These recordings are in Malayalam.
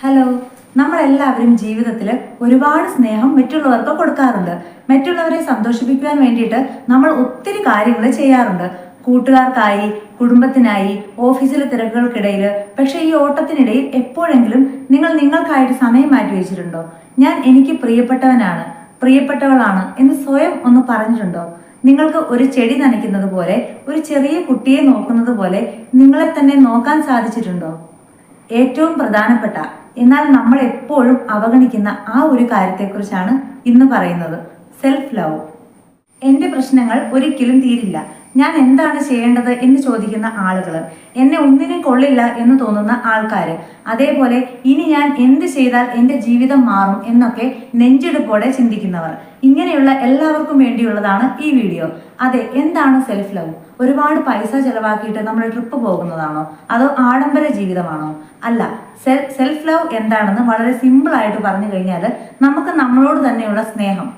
ഹലോ. നമ്മളെല്ലാവരും ജീവിതത്തിൽ ഒരുപാട് സ്നേഹം മറ്റുള്ളവർക്ക് കൊടുക്കാറുണ്ട്. മറ്റുള്ളവരെ സന്തോഷിപ്പിക്കാൻ വേണ്ടിയിട്ട് നമ്മൾ ഒത്തിരി കാര്യങ്ങൾ ചെയ്യാറുണ്ട്. കൂട്ടുകാർക്കായി, കുടുംബത്തിനായി, ഓഫീസിലെ തിരക്കുകൾക്കിടയിൽ. പക്ഷേ ഈ ഓട്ടത്തിനിടയിൽ എപ്പോഴെങ്കിലും നിങ്ങൾ നിങ്ങൾക്കായിട്ട് സമയം മാറ്റി വെച്ചിട്ടുണ്ടോ? ഞാൻ എനിക്ക് പ്രിയപ്പെട്ടവനാണ്, പ്രിയപ്പെട്ടവളാണ് എന്ന് സ്വയം ഒന്ന് പറഞ്ഞിട്ടുണ്ടോ? നിങ്ങൾക്ക് ഒരു ചെടി നനയ്ക്കുന്നത് പോലെ, ഒരു ചെറിയ കുട്ടിയെ നോക്കുന്നത് പോലെ നിങ്ങളെ തന്നെ നോക്കാൻ സാധിച്ചിട്ടുണ്ടോ? ഏറ്റവും പ്രധാനപ്പെട്ട എന്നാൽ നമ്മൾ എപ്പോഴും അവഗണിക്കുന്ന ആ ഒരു കാര്യത്തെക്കുറിച്ചാണ് ഇന്ന് പറയുന്നത്. Self love. എൻ്റെ പ്രശ്നങ്ങൾ ഒരിക്കലും തീരില്ല, ഞാൻ എന്താണ് ചെയ്യേണ്ടത് എന്ന് ചോദിക്കുന്ന ആളുകൾ, എന്നെ ഒന്നിനും കൊള്ളില്ല എന്ന് തോന്നുന്ന ആൾക്കാർ, അതേപോലെ ഇനി ഞാൻ എന്ത് ചെയ്താൽ എൻ്റെ ജീവിതം മാറും എന്നൊക്കെ നെഞ്ചെടുപ്പോടെ ചിന്തിക്കുന്നവർ, ഇങ്ങനെയുള്ള എല്ലാവർക്കും വേണ്ടിയുള്ളതാണ് ഈ വീഡിയോ. അതെ, എന്താണ് സെൽഫ് ലവ്? ഒരുപാട് പൈസ ചെലവാക്കിയിട്ട് നമ്മൾ ട്രിപ്പ് പോകുന്നതാണോ, അതോ ആഡംബര ജീവിതമാണോ? അല്ല. സെൽഫ് ലവ് എന്താണെന്ന് വളരെ സിമ്പിൾ ആയിട്ട് പറഞ്ഞു കഴിഞ്ഞാൽ, നമുക്ക് നമ്മളോട് തന്നെയുള്ള സ്നേഹം,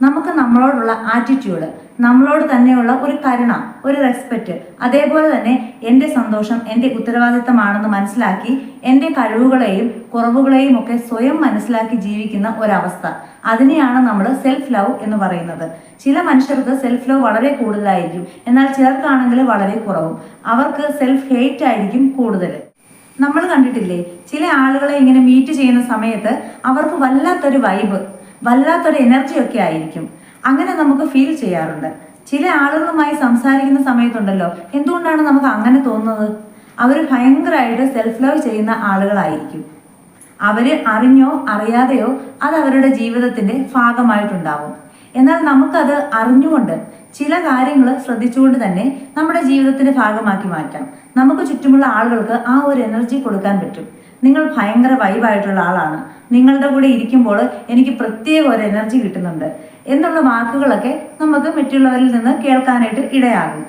നമുക്ക് നമ്മളോടുള്ള ആറ്റിറ്റ്യൂഡ്, നമ്മളോട് തന്നെയുള്ള ഒരു കരുണ, ഒരു റെസ്പെക്റ്റ്, അതേപോലെ തന്നെ എൻ്റെ സന്തോഷം എൻ്റെ ഉത്തരവാദിത്തമാണെന്ന് മനസ്സിലാക്കി എൻ്റെ കഴിവുകളെയും കുറവുകളെയും ഒക്കെ സ്വയം മനസ്സിലാക്കി ജീവിക്കുന്ന ഒരവസ്ഥ, അതിനെയാണ് നമ്മൾ സെൽഫ് ലവ് എന്ന് പറയുന്നത്. ചില മനുഷ്യർക്ക് സെൽഫ് ലവ് വളരെ കൂടുതലായിരിക്കും, എന്നാൽ ചിലർക്കാണെങ്കിൽ വളരെ കുറവും. അവർക്ക് സെൽഫ് ഹെയ്റ്റ് ആയിരിക്കും കൂടുതൽ. നമ്മൾ കണ്ടിട്ടില്ലേ, ചില ആളുകളെ ഇങ്ങനെ മീറ്റ് ചെയ്യുന്ന സമയത്ത് അവർക്ക് വല്ലാത്തൊരു വൈബ്, വല്ലാത്തൊരു എനർജി ഒക്കെ ആയിരിക്കും. അങ്ങനെ നമുക്ക് ഫീൽ ചെയ്യാറുണ്ട്. ചില ആളുകളുമായി സംസാരിക്കുന്ന സമയത്തുണ്ടല്ലോ, എന്തുകൊണ്ടാണ് നമുക്ക് അങ്ങനെ തോന്നുന്നത്? അവർ ഭയങ്കരമായിട്ട് സെൽഫ് ലവ് ചെയ്യുന്ന ആളുകളായിരിക്കും. അവർ അറിഞ്ഞോ അറിയാതെയോ അത് അവരുടെ ജീവിതത്തിന്റെ ഭാഗമായിട്ടുണ്ടാവും. എന്നാൽ നമുക്കത് അറിഞ്ഞുകൊണ്ട് ചില കാര്യങ്ങൾ ശ്രദ്ധിച്ചുകൊണ്ട് തന്നെ നമ്മുടെ ജീവിതത്തിന്റെ ഭാഗമാക്കി മാറ്റാം. നമുക്ക് ചുറ്റുമുള്ള ആളുകൾക്ക് ആ ഒരു എനർജി കൊടുക്കാൻ പറ്റും. നിങ്ങൾ ഭയങ്കര വൈബായിട്ടുള്ള ആളാണ്, നിങ്ങളുടെ കൂടെ ഇരിക്കുമ്പോൾ എനിക്ക് പ്രത്യേക ഒരു എനർജി കിട്ടുന്നുണ്ട് എന്നുള്ള വാക്കുകളൊക്കെ നമുക്ക് മറ്റുള്ളവരിൽ നിന്ന് കേൾക്കാനായിട്ട് ഇടയാകും.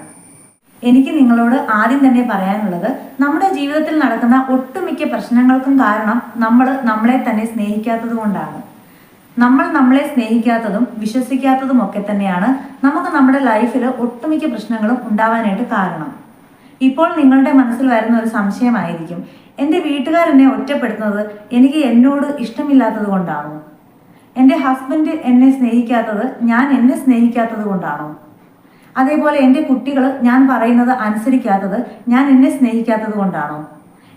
എനിക്ക് നിങ്ങളോട് ആദ്യം തന്നെ പറയാനുള്ളത്, നമ്മുടെ ജീവിതത്തിൽ നടക്കുന്ന ഒട്ടുമിക്ക പ്രശ്നങ്ങൾക്കും കാരണം നമ്മൾ നമ്മളെ തന്നെ സ്നേഹിക്കാത്തത് കൊണ്ടാണ്. നമ്മൾ നമ്മളെ സ്നേഹിക്കാത്തതും വിശ്വസിക്കാത്തതും ഒക്കെ തന്നെയാണ് നമുക്ക് നമ്മുടെ ലൈഫിൽ ഒട്ടുമിക്ക പ്രശ്നങ്ങളും ഉണ്ടാവാനായിട്ട് കാരണം. ഇപ്പോൾ നിങ്ങളുടെ മനസ്സിൽ വരുന്ന ഒരു സംശയമായിരിക്കും, എൻ്റെ വീട്ടുകാരെന്നെ ഒറ്റപ്പെടുത്തുന്നത് എനിക്ക് എന്നോട് ഇഷ്ടമില്ലാത്തത് കൊണ്ടാണോ? എൻ്റെ ഹസ്ബൻഡ് എന്നെ സ്നേഹിക്കാത്തത് ഞാൻ എന്നെ സ്നേഹിക്കാത്തത് കൊണ്ടാണോ? അതേപോലെ എൻ്റെ കുട്ടികൾ ഞാൻ പറയുന്നത് അനുസരിക്കാത്തത് ഞാൻ എന്നെ സ്നേഹിക്കാത്തത് കൊണ്ടാണോ?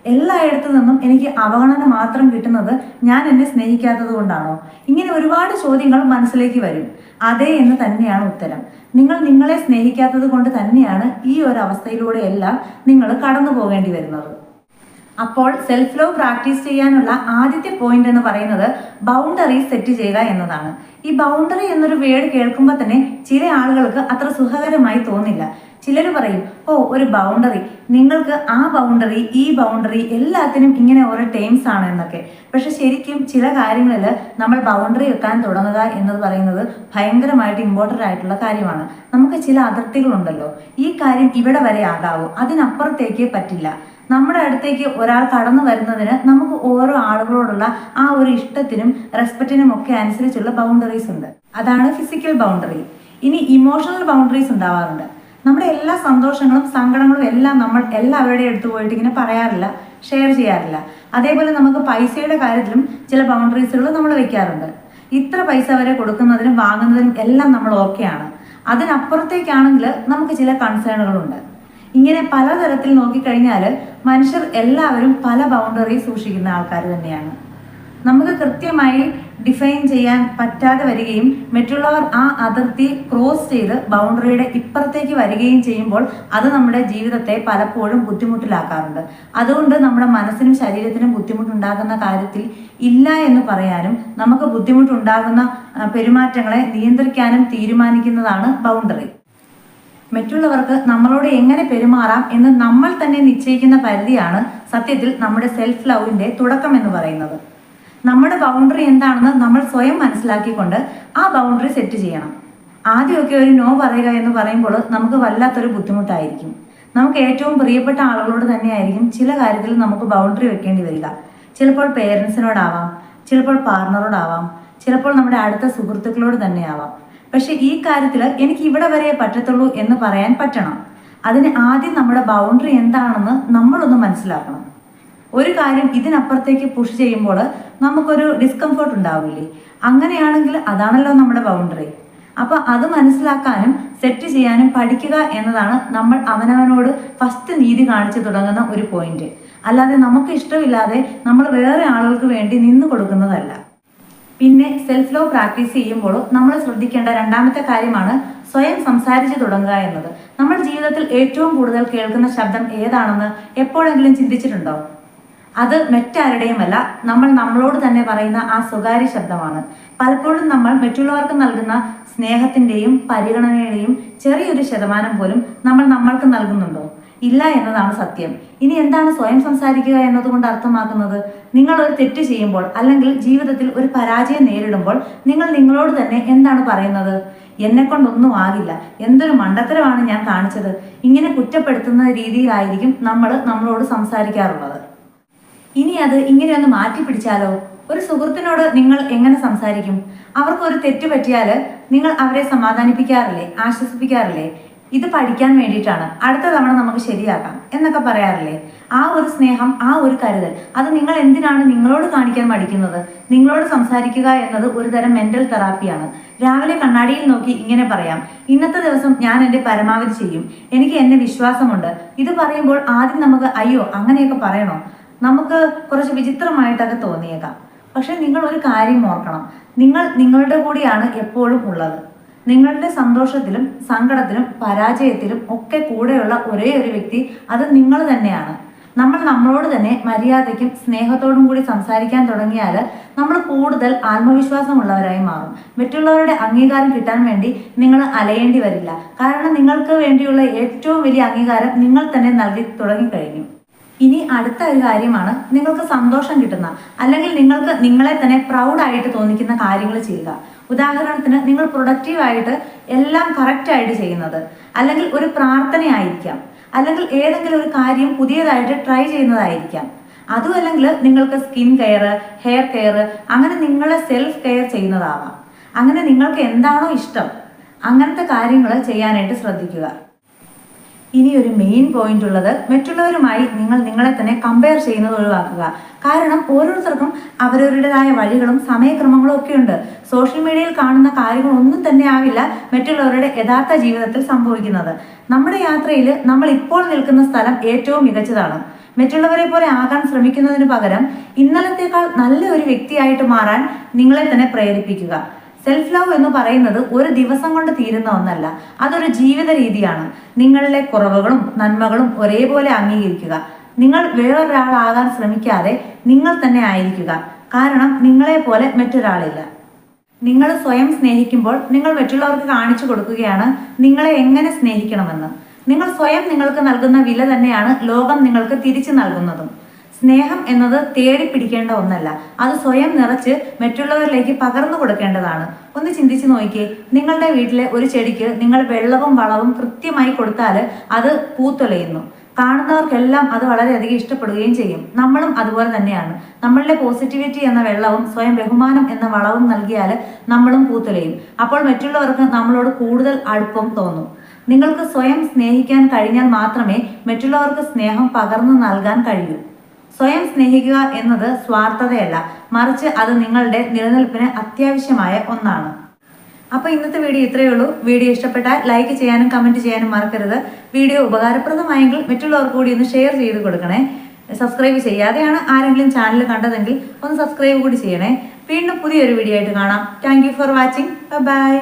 എല്ലായിടത്തു നിന്നും എനിക്ക് അവഗണന മാത്രം കിട്ടുന്നത് ഞാൻ എന്നെ സ്നേഹിക്കാത്തത് കൊണ്ടാണോ? ഇങ്ങനെ ഒരുപാട് ചോദ്യങ്ങൾ മനസ്സിലേക്ക് വരും. അതെ എന്ന് തന്നെയാണ് ഉത്തരം. നിങ്ങൾ നിങ്ങളെ സ്നേഹിക്കാത്തത് കൊണ്ട് തന്നെയാണ് ഈ ഒരു അവസ്ഥയിലൂടെയെല്ലാം നിങ്ങൾ കടന്നു പോകേണ്ടി വരുന്നത്. അപ്പോൾ സെൽഫ് ലവ് പ്രാക്ടീസ് ചെയ്യാനുള്ള ആദ്യത്തെ പോയിന്റ് എന്ന് പറയുന്നത് ബൗണ്ടറീസ് സെറ്റ് ചെയ്യുക എന്നതാണ്. ഈ ബൗണ്ടറി എന്നൊരു വേർഡ് കേൾക്കുമ്പോൾ തന്നെ ചില ആളുകൾക്ക് അത്ര സുഖകരമായി തോന്നില്ല. ചിലർ പറയും, ഓ ഒരു ബൗണ്ടറി, നിങ്ങൾക്ക് ആ ബൗണ്ടറി ഈ ബൗണ്ടറി എല്ലാത്തിനും ഇങ്ങനെ ഓരോ ടേംസ് ആണ് എന്നൊക്കെ. പക്ഷെ ശരിക്കും ചില കാര്യങ്ങളിൽ നമ്മൾ ബൗണ്ടറി വെക്കാൻ തുടങ്ങുക എന്നത് പറയുന്നത് ഭയങ്കരമായിട്ട് ഇമ്പോർട്ടൻ്റ് ആയിട്ടുള്ള കാര്യമാണ്. നമുക്ക് ചില അതിർത്തികളുണ്ടല്ലോ, ഈ കാര്യം ഇവിടെ വരെ ആകാവൂ, അതിനപ്പുറത്തേക്ക് പറ്റില്ല. നമ്മുടെ അടുത്തേക്ക് ഒരാൾ കടന്നു വരുന്നതിന് നമുക്ക് ഓരോ ആളുകളോടുള്ള ആ ഒരു ഇഷ്ടത്തിനും റെസ്പെക്റ്റിനും ഒക്കെ അനുസരിച്ചുള്ള ബൗണ്ടറീസ് ഉണ്ട്. അതാണ് ഫിസിക്കൽ ബൗണ്ടറി. ഇനി ഇമോഷണൽ ബൗണ്ടറീസ് ഉണ്ടാവാറുണ്ട്. നമ്മുടെ എല്ലാ സന്തോഷങ്ങളും സങ്കടങ്ങളും എല്ലാം നമ്മൾ എല്ലാവരുടെയും അടുത്ത് പോയിട്ട് ഇങ്ങനെ പറയാറില്ല, ഷെയർ ചെയ്യാറില്ല. അതേപോലെ നമുക്ക് പൈസയുടെ കാര്യത്തിലും ചില ബൗണ്ടറീസുകൾ നമ്മൾ വെക്കാറുണ്ട്. ഇത്ര പൈസ വരെ കൊടുക്കുന്നതിനും വാങ്ങുന്നതിനും എല്ലാം നമ്മൾ ഓക്കെയാണ്. അതിനപ്പുറത്തേക്കാണെങ്കിൽ നമുക്ക് ചില കൺസേണുകളുണ്ട്. ഇങ്ങനെ പലതരത്തിൽ നോക്കിക്കഴിഞ്ഞാൽ മനുഷ്യർ എല്ലാവരും പല ബൗണ്ടറി സൂക്ഷിക്കുന്ന ആൾക്കാർ തന്നെയാണ്. നമുക്ക് കൃത്യമായി ഡിഫൈൻ ചെയ്യാൻ പറ്റാതെ വരികയും മറ്റുള്ളവർ ആ അതിർത്തി ക്രോസ് ചെയ്ത് ബൗണ്ടറിയുടെ ഇപ്പുറത്തേക്ക് വരികയും ചെയ്യുമ്പോൾ അത് നമ്മുടെ ജീവിതത്തെ പലപ്പോഴും ബുദ്ധിമുട്ടിലാക്കാറുണ്ട്. അതുകൊണ്ട് നമ്മുടെ മനസ്സിനും ശരീരത്തിനും ബുദ്ധിമുട്ടുണ്ടാകുന്ന കാര്യത്തിൽ ഇല്ല എന്ന് പറയാനും നമുക്ക് ബുദ്ധിമുട്ടുണ്ടാകുന്ന പെരുമാറ്റങ്ങളെ നിയന്ത്രിക്കാനും തീരുമാനിക്കുന്നതാണ് ബൗണ്ടറി. മറ്റുള്ളവർക്ക് നമ്മളോട് എങ്ങനെ പെരുമാറാം എന്ന് നമ്മൾ തന്നെ നിശ്ചയിക്കുന്ന പരിധിയാണ് സത്യത്തിൽ നമ്മുടെ സെൽഫ് ലവിന്റെ തുടക്കം എന്ന് പറയുന്നത്. നമ്മുടെ ബൗണ്ടറി എന്താണെന്ന് നമ്മൾ സ്വയം മനസ്സിലാക്കിക്കൊണ്ട് ആ ബൗണ്ടറി സെറ്റ് ചെയ്യണം. ആദ്യമൊക്കെ ഒരു നോ പറയുക എന്ന് പറയുമ്പോൾ നമുക്ക് വല്ലാത്തൊരു ബുദ്ധിമുട്ടായിരിക്കും. നമുക്ക് ഏറ്റവും പ്രിയപ്പെട്ട ആളുകളോട് തന്നെയായിരിക്കും ചില കാര്യത്തിൽ നമുക്ക് ബൗണ്ടറി വെക്കേണ്ടി വരിക. ചിലപ്പോൾ പേരൻസിനോടാവാം, ചിലപ്പോൾ പാർട്ണറോടാവാം, ചിലപ്പോൾ നമ്മുടെ അടുത്ത സുഹൃത്തുക്കളോട് തന്നെയാവാം. പക്ഷെ ഈ കാര്യത്തിൽ എനിക്ക് ഇവിടെ വരെ പറ്റത്തുള്ളൂ എന്ന് പറയാൻ പറ്റണം. അതിന് ആദ്യം നമ്മുടെ ബൗണ്ടറി എന്താണെന്ന് നമ്മളൊന്ന് മനസ്സിലാക്കണം. ഒരു കാര്യം ഇതിനപ്പുറത്തേക്ക് പുഷ് ചെയ്യുമ്പോൾ നമുക്കൊരു ഡിസ്കംഫർട്ട് ഉണ്ടാവില്ലേ? അങ്ങനെയാണെങ്കിൽ അതാണല്ലോ നമ്മുടെ ബൗണ്ടറി. അപ്പൊ അത് മനസ്സിലാക്കാനും സെറ്റ് ചെയ്യാനും പഠിക്കുക എന്നതാണ് നമ്മൾ അവനവനോട് ഫസ്റ്റ് നീതി കാണിച്ചു തുടങ്ങുന്ന ഒരു പോയിന്റ്. അല്ലാതെ നമുക്ക് ഇഷ്ടമില്ലാതെ നമ്മൾ വേറെ ആളുകൾക്ക് വേണ്ടി നിന്നു കൊടുക്കുന്നതല്ല. പിന്നെ സെൽഫ് ലവ് പ്രാക്ടീസ് ചെയ്യുമ്പോൾ നമ്മൾ ശ്രദ്ധിക്കേണ്ട രണ്ടാമത്തെ കാര്യമാണ് സ്വയം സംസാരിച്ചു തുടങ്ങുക എന്നത്. നമ്മൾ ജീവിതത്തിൽ ഏറ്റവും കൂടുതൽ കേൾക്കുന്ന ശബ്ദം ഏതാണെന്ന് എപ്പോഴെങ്കിലും ചിന്തിച്ചിട്ടുണ്ടോ? അത് മറ്റാരുടെയുമല്ല, നമ്മൾ നമ്മളോട് തന്നെ പറയുന്ന ആ സ്വകാര്യ ശബ്ദമാണ്. പലപ്പോഴും നമ്മൾ മറ്റുള്ളവർക്ക് നൽകുന്ന സ്നേഹത്തിന്റെയും പരിഗണനയുടെയും ചെറിയൊരു ശതമാനം പോലും നമ്മൾ നമ്മൾക്ക് നൽകുന്നുണ്ടോ? ഇല്ല എന്നതാണ് സത്യം. ഇനി എന്താണ് സ്വയം സംസാരിക്കുക എന്നതുകൊണ്ട് അർത്ഥമാക്കുന്നത്? നിങ്ങൾ ഒരു തെറ്റ് ചെയ്യുമ്പോൾ അല്ലെങ്കിൽ ജീവിതത്തിൽ ഒരു പരാജയം നേരിടുമ്പോൾ നിങ്ങൾ നിങ്ങളോട് തന്നെ എന്താണ് പറയുന്നത്? എന്നെ കൊണ്ടൊന്നും ആകില്ല, എന്തൊരു മണ്ടത്തരമാണ് ഞാൻ കാണിച്ചത്, ഇങ്ങനെ കുറ്റപ്പെടുത്തുന്ന രീതിയിലായിരിക്കും നമ്മൾ നമ്മളോട് സംസാരിക്കാറുള്ളത്. ഇനി അത് ഇങ്ങനെയൊന്ന് മാറ്റി പിടിച്ചാലോ? ഒരു സുഹൃത്തിനോട് നിങ്ങൾ എങ്ങനെ സംസാരിക്കും? അവർക്ക് ഒരു തെറ്റ് പറ്റിയാൽ നിങ്ങൾ അവരെ സമാധാനിപ്പിക്കാറില്ലേ, ആശ്വസിപ്പിക്കാറില്ലേ? ഇത് പഠിക്കാൻ വേണ്ടിയിട്ടാണ്, അടുത്ത തവണ നമുക്ക് ശരിയാക്കാം എന്നൊക്കെ പറയാറില്ലേ? ആ ഒരു സ്നേഹം, ആ ഒരു കരുതൽ, അത് നിങ്ങൾ എന്തിനാണ് നിങ്ങളോട് കാണിക്കാൻ മടിക്കുന്നത്? നിങ്ങളോട് സംസാരിക്കുക എന്നത് ഒരു തരം മെന്റൽ തെറാപ്പിയാണ്. രാവിലെ കണ്ണാടിയിൽ നോക്കി ഇങ്ങനെ പറയാം, ഇന്നത്തെ ദിവസം ഞാൻ എൻ്റെ പരമാവധി ചെയ്യും, എനിക്ക് എന്നെ വിശ്വാസമുണ്ട്. ഇത് പറയുമ്പോൾ ആദ്യം നമുക്ക് അയ്യോ അങ്ങനെയൊക്കെ പറയണോ, നമുക്ക് കുറച്ച് വിചിത്രമായിട്ടൊക്കെ തോന്നിയേക്കാം. പക്ഷെ നിങ്ങൾ ഒരു കാര്യം ഓർക്കണം, നിങ്ങൾ നിങ്ങളുടെ കൂടെയാണ് എപ്പോഴും ഉള്ളത്. നിങ്ങളുടെ സന്തോഷത്തിലും സങ്കടത്തിലും പരാജയത്തിലും ഒക്കെ കൂടെയുള്ള ഒരേ ഒരു വ്യക്തി അത് നിങ്ങൾ തന്നെയാണ്. നമ്മൾ നമ്മളോട് തന്നെ മര്യാദയ്ക്കും സ്നേഹത്തോടും കൂടി സംസാരിക്കാൻ തുടങ്ങിയാൽ നമ്മൾ കൂടുതൽ ആത്മവിശ്വാസമുള്ളവരായി മാറും. മറ്റുള്ളവരുടെ അംഗീകാരം കിട്ടാൻ വേണ്ടി നിങ്ങൾ അലയേണ്ടി വരില്ല. കാരണം നിങ്ങൾക്ക് വേണ്ടിയുള്ള ഏറ്റവും വലിയ അംഗീകാരം നിങ്ങൾ തന്നെ നൽകി തുടങ്ങിക്കഴിഞ്ഞു. ഇനി അടുത്ത ഒരു കാര്യമാണ് നിങ്ങൾക്ക് സന്തോഷം കിട്ടുന്ന അല്ലെങ്കിൽ നിങ്ങൾക്ക് നിങ്ങളെ തന്നെ പ്രൗഡായിട്ട് തോന്നിക്കുന്ന കാര്യങ്ങൾ ചെയ്യുക. ഉദാഹരണത്തിന് നിങ്ങൾ പ്രൊഡക്റ്റീവായിട്ട് എല്ലാം കറക്റ്റായിട്ട് ചെയ്യുന്നത്, അല്ലെങ്കിൽ ഒരു പ്രാർത്ഥനയായിരിക്കാം, അല്ലെങ്കിൽ ഏതെങ്കിലും ഒരു കാര്യം പുതിയതായിട്ട് ട്രൈ ചെയ്യുന്നതായിരിക്കാം. അതും അല്ലെങ്കിൽ നിങ്ങൾക്ക് സ്കിൻ കെയർ, ഹെയർ കെയർ, അങ്ങനെ നിങ്ങളെ സെൽഫ് കെയർ ചെയ്യുന്നതാവാം. അങ്ങനെ നിങ്ങൾക്ക് എന്താണോ ഇഷ്ടം അങ്ങനത്തെ കാര്യങ്ങൾ ചെയ്യാനായിട്ട് ശ്രദ്ധിക്കുക. ഇനി ഒരു മെയിൻ പോയിന്റ് ഉള്ളത്, മറ്റുള്ളവരുമായി നിങ്ങൾ നിങ്ങളെ തന്നെ കമ്പയർ ചെയ്യുന്നത് ഒഴിവാക്കുക. കാരണം ഓരോരുത്തർക്കും അവരവരുടേതായ വഴികളും സമയക്രമങ്ങളും ഒക്കെ ഉണ്ട്. സോഷ്യൽ മീഡിയയിൽ കാണുന്ന കാര്യങ്ങളൊന്നും തന്നെ ആവില്ല മറ്റുള്ളവരുടെ യഥാർത്ഥ ജീവിതത്തിൽ സംഭവിക്കുന്നത്. നമ്മുടെ യാത്രയിൽ നമ്മൾ ഇപ്പോൾ നിൽക്കുന്ന സ്ഥലം ഏറ്റവും മികച്ചതാണ്. മറ്റുള്ളവരെ പോലെ ആകാൻ ശ്രമിക്കുന്നതിന് പകരം ഇന്നലത്തേക്കാൾ നല്ല ഒരു വ്യക്തിയായിട്ട് മാറാൻ നിങ്ങളെ തന്നെ പ്രേരിപ്പിക്കുക. സെൽഫ് ലവ് എന്ന് പറയുന്നത് ഒരു ദിവസം കൊണ്ട് തീരുന്ന ഒന്നല്ല, അതൊരു ജീവിത രീതിയാണ്. നിങ്ങളിലെ കുറവുകളും നന്മകളും ഒരേപോലെ അംഗീകരിക്കുക. നിങ്ങൾ വേറൊരാളാകാൻ ശ്രമിക്കാതെ നിങ്ങൾ തന്നെ ആയിരിക്കുക. കാരണം നിങ്ങളെ പോലെ മറ്റൊരാളില്ല. നിങ്ങൾ സ്വയം സ്നേഹിക്കുമ്പോൾ നിങ്ങൾ മറ്റുള്ളവർക്ക് കാണിച്ചു കൊടുക്കുകയാണ് നിങ്ങളെ എങ്ങനെ സ്നേഹിക്കണമെന്ന്. നിങ്ങൾ സ്വയം നിങ്ങൾക്ക് നൽകുന്ന വില തന്നെയാണ് ലോകം നിങ്ങൾക്ക് തിരിച്ചു നൽകുന്നതും. സ്നേഹം എന്നത് തേടി പിടിക്കേണ്ട ഒന്നല്ല, അത് സ്വയം നിറച്ച് മറ്റുള്ളവരിലേക്ക് പകർന്നു കൊടുക്കേണ്ടതാണ്. ഒന്ന് ചിന്തിച്ചു നോക്കിയേ, നിങ്ങളുടെ വീട്ടിലെ ഒരു ചെടിക്ക് നിങ്ങൾ വെള്ളവും വളവും കൃത്യമായി കൊടുത്താൽ അത് പൂത്തൊലയുന്നു. കാണുന്നവർക്കെല്ലാം അത് വളരെയധികം ഇഷ്ടപ്പെടുകയും ചെയ്യും. നമ്മളും അതുപോലെ തന്നെയാണ്. നമ്മളുടെ പോസിറ്റിവിറ്റി എന്ന വെള്ളവും സ്വയം ബഹുമാനം എന്ന വളവും നൽകിയാൽ നമ്മളും പൂത്തൊലയും. അപ്പോൾ മറ്റുള്ളവർക്ക് നമ്മളോട് കൂടുതൽ അടുപ്പം തോന്നും. നിങ്ങൾക്ക് സ്വയം സ്നേഹിക്കാൻ കഴിഞ്ഞാൽ മാത്രമേ മറ്റുള്ളവർക്ക് സ്നേഹം പകർന്നു നൽകാൻ കഴിയൂ. സ്വയം സ്നേഹിക്കുക എന്നത് സ്വാർത്ഥതയല്ല, മറിച്ച് അത് നിങ്ങളുടെ നിലനിൽപ്പിന് അത്യാവശ്യമായ ഒന്നാണ്. അപ്പോൾ ഇന്നത്തെ വീഡിയോ ഇത്രയേ ഉള്ളൂ. വീഡിയോ ഇഷ്ടപ്പെട്ടാൽ ലൈക്ക് ചെയ്യാനും കമൻറ്റ് ചെയ്യാനും മറക്കരുത്. വീഡിയോ ഉപകാരപ്രദമായെങ്കിൽ മറ്റുള്ളവർക്ക് കൂടി ഒന്ന് ഷെയർ ചെയ്ത് കൊടുക്കണേ. സബ്സ്ക്രൈബ് ചെയ്യാതെയാണ് ആരെങ്കിലും ചാനൽ കണ്ടതെങ്കിൽ ഒന്ന് സബ്സ്ക്രൈബ് കൂടി ചെയ്യണേ. വീണ്ടും പുതിയൊരു വീഡിയോ ആയിട്ട് കാണാം. Thank you for watching. By.